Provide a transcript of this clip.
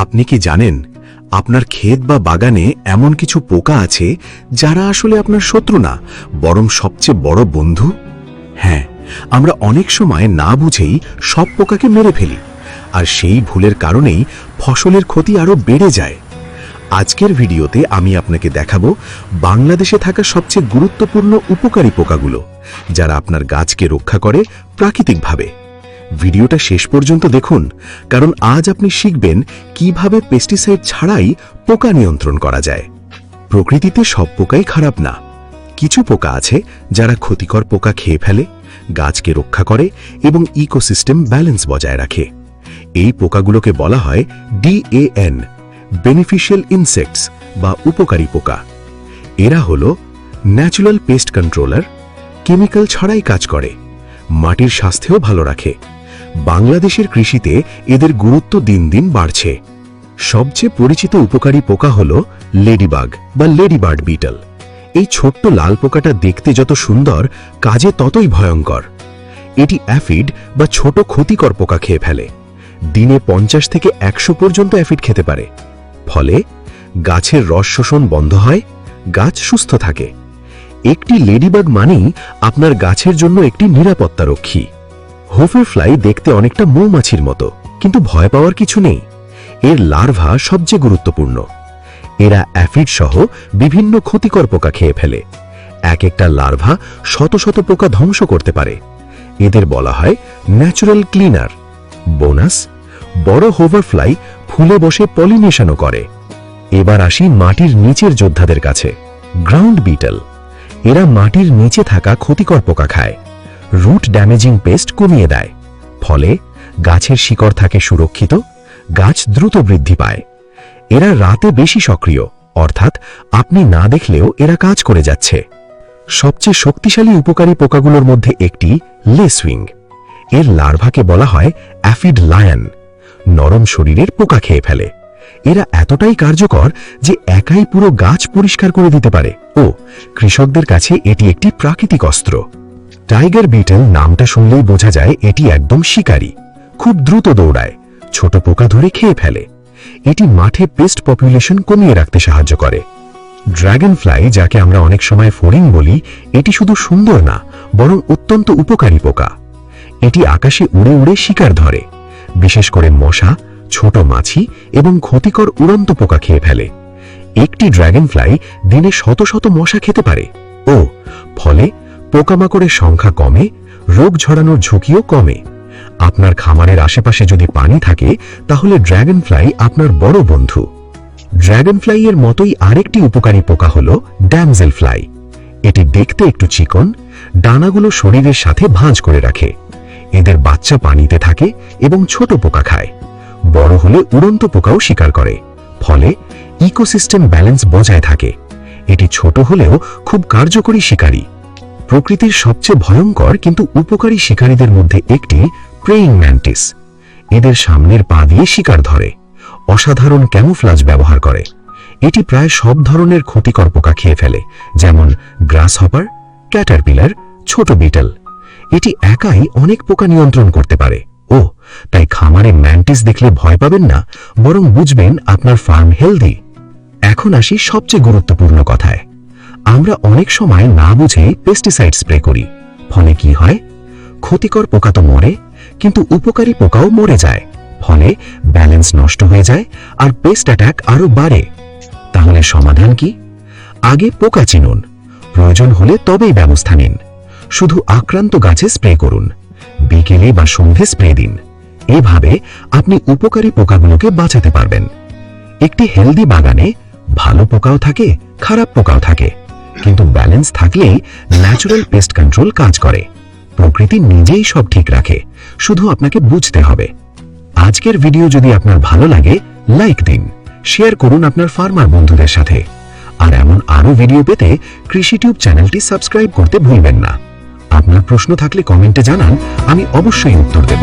আপনি কি জানেন আপনার ক্ষেত বা বাগানে এমন কিছু পোকা আছে যারা আসলে আপনার শত্রু না, বরং সবচেয়ে বড় বন্ধু? হ্যাঁ, আমরা অনেক সময় না বুঝেই সব পোকাকে মেরে ফেলি, আর সেই ভুলের কারণেই ফসলের ক্ষতি আরো বেড়ে যায়। আজকের ভিডিওতে আমি আপনাকে দেখাবো বাংলাদেশে থাকা সবচেয়ে গুরুত্বপূর্ণ উপকারী পোকাগুলো, যারা আপনার গাছকে রক্ষা করে প্রাকৃতিকভাবে। ভিডিওটা শেষ পর্যন্ত দেখুন, কারণ আজ আপনি শিখবেন কিভাবে পেস্টিসাইড ছাড়াই পোকা নিয়ন্ত্রণ করা যায়। প্রকৃতিতে সব পোকাই খারাপ না। কিছু পোকা আছে যারা ক্ষতিকর পোকা খেয়ে ফেলে, গাছকে রক্ষা করে এবং ইকোসিস্টেম ব্যালেন্স বজায় রাখে। এই পোকাগুলোকে বলা হয় DAN, বেনিফিশিয়াল ইনসেক্টস বা উপকারী পোকা। এরা হলো ন্যাচুরাল পেস্ট কন্ট্রোলার, কেমিক্যাল ছাড়াই কাজ করে, মাটির স্বাস্থ্যও ভালো রাখে। বাংলাদেশের কৃষিতে এদের গুরুত্ব দিন দিন বাড়ছে। সবচেয়ে পরিচিত উপকারী পোকা হল লেডিবাগ বা লেডিবার্ড বিটল। এই ছোট্ট লাল পোকাটা দেখতে যত সুন্দর, কাজে ততই ভয়ঙ্কর। এটি অ্যাফিড বা ছোট ক্ষতিকর পোকা খেয়ে ফেলে। দিনে 50 থেকে 100 পর্যন্ত অ্যাফিড খেতে পারে। ফলে গাছের রস শোষণ বন্ধ হয়, গাছ সুস্থ থাকে। একটি লেডিবাগ মানেই আপনার গাছের জন্য একটি নিরাপত্তা রক্ষী। হোফার ফ্লাই দেখতে অনেকটা মৌমাছির মতো, কিন্তু ভয় পাওয়ার কিছু নেই। এর লার্ভা সবচেয়ে গুরুত্বপূর্ণ। এরা অ্যাফিড সহ বিভিন্ন ক্ষতিকর পোকা খেয়ে ফেলে। এক একটা লার্ভা শত শত পোকা ধ্বংস করতে পারে। এদের বলা হয় ন্যাচুরাল ক্লিনার। বোনাস, বড় হোভার ফ্লাই ফুলে বসে পলিনেশনও করে। এবার আসি মাটির নিচের যোদ্ধাদের কাছে, গ্রাউন্ড বিটল। এরা মাটির নিচে থাকা ক্ষতিকর পোকা খায়, রুট ড্যামেজিং পেস্ট কমিয়ে দেয়। ফলে গাছের শিকড় থাকে সুরক্ষিত, গাছ দ্রুত বৃদ্ধি পায়। এরা রাতে বেশি সক্রিয়, অর্থাৎ আপনি না দেখলেও এরা কাজ করে যাচ্ছে। সবচেয়ে শক্তিশালী উপকারী পোকাগুলোর মধ্যে একটি লেসউইং। এর লার্ভাকে বলা হয় অ্যাফিড লায়ন। নরম শরীরের পোকা খেয়ে ফেলে। এরা এতটাই কার্যকর যে একাই পুরো গাছ পরিষ্কার করে দিতে পারে। ও কৃষকদের কাছে এটি একটি প্রাকৃতিক অস্ত্র। টাইগার বিটল নামটা শুনলেই বোঝা যায় এটি একদম শিকারী। খুব দ্রুত দৌড়ায়, ছোট পোকা ধরে খেয়ে ফেলে। এটি মাঠে পেস্ট পপুলেশন কমিয়ে রাখতে সাহায্য করে। ড্রাগন ফ্লাই, যাকে আমরা অনেক সময় ফড়িং বলি, এটি শুধু সুন্দর না, বরং অত্যন্ত উপকারী পোকা। এটি আকাশে উড়ে উড়ে শিকার ধরে, বিশেষ করে মশা, ছোট মাছি এবং ক্ষতিকর উড়ন্ত পোকা খেয়ে ফেলে। একটি ড্রাগন ফ্লাই দিনে শত শত মশা খেতে পারে। ফলে পোকামাকড়ের সংখ্যা কমে, রোগ ছড়ানোর ঝুঁকিও কমে। আপনার খামারের আশেপাশে যদি পানি থাকে, তাহলে ড্রাগন ফ্লাই আপনার বড় বন্ধু। ড্রাগন ফ্লাই এর মতোই আরেকটি উপকারী পোকা হল ড্যামজেল ফ্লাই। এটি দেখতে একটু চিকন, ডানাগুলো শরীরের সাথে ভাঁজ করে রাখে। এদের বাচ্চা পানিতে থাকে এবং ছোট পোকা খায়। বড় হলে উড়ন্ত পোকাও শিকার করে। ফলে ইকোসিস্টেম ব্যালেন্স বজায় থাকে। এটি ছোট হলেও খুব কার্যকরী শিকারী। প্রকৃতির সবচেয়ে ভয়ঙ্কর কিন্তু উপকারী শিকারীদের মধ্যে একটি প্রেইং ম্যান্টিস। এদের সামনের পা দিয়ে শিকার ধরে, অসাধারণ ক্যামোফ্লাজ ব্যবহার করে। এটি প্রায় সব ধরনের ক্ষতিকর পোকা খেয়ে ফেলে, যেমন গ্রাসহপার, ক্যাটারপিলার, ছোট বিটল। এটি একাই অনেক পোকা নিয়ন্ত্রণ করতে পারে। তাই খামারে ম্যান্টিস দেখলে ভয় পাবেন না, বরং বুঝবেন আপনার ফার্ম হেলদি। এখন আসি সবচেয়ে গুরুত্বপূর্ণ কথায়। আমরা অনেক সময় না বুঝে পেস্টিসাইড স্প্রে করি। ফলে কি হয়? ক্ষতিকর পোকা তো মরে, কিন্তু উপকারী পোকাও মরে যায়। ফলে ব্যালেন্স নষ্ট হয়ে যায় আর পেস্ট অ্যাটাক আরো বাড়ে। তাহলে সমাধান কি? আগে পোকা চিনুন, প্রয়োজন হলে তবেই ব্যবস্থা নিন। শুধু আক্রান্ত গাছে স্প্রে করুন, বিকেলে বা সন্ধ্যে স্প্রে দিন। এভাবে আপনি উপকারী পোকাগুলোকে বাঁচাতে পারবেন। একটি হেলদি বাগানে ভালো পোকাও থাকে, খারাপ পোকাও থাকে, কিন্তু ব্যালেন্স থাকলেই ন্যাচুরাল পেস্ট কন্ট্রোল কাজ করে। প্রকৃতি নিজেই সব ঠিক রাখে, শুধু আপনাকে বুঝতে হবে। আজকের ভিডিও যদি আপনার ভালো লাগে, লাইক দিন, শেয়ার করুন আপনার ফার্মার বন্ধুদের সাথে। আর এমন আরো ভিডিও পেতে কৃষি টিউব চ্যানেলটি সাবস্ক্রাইব করতে ভুলবেন না। আপনার প্রশ্ন থাকলে কমেন্টে জানান, আমি অবশ্যই উত্তর দেব।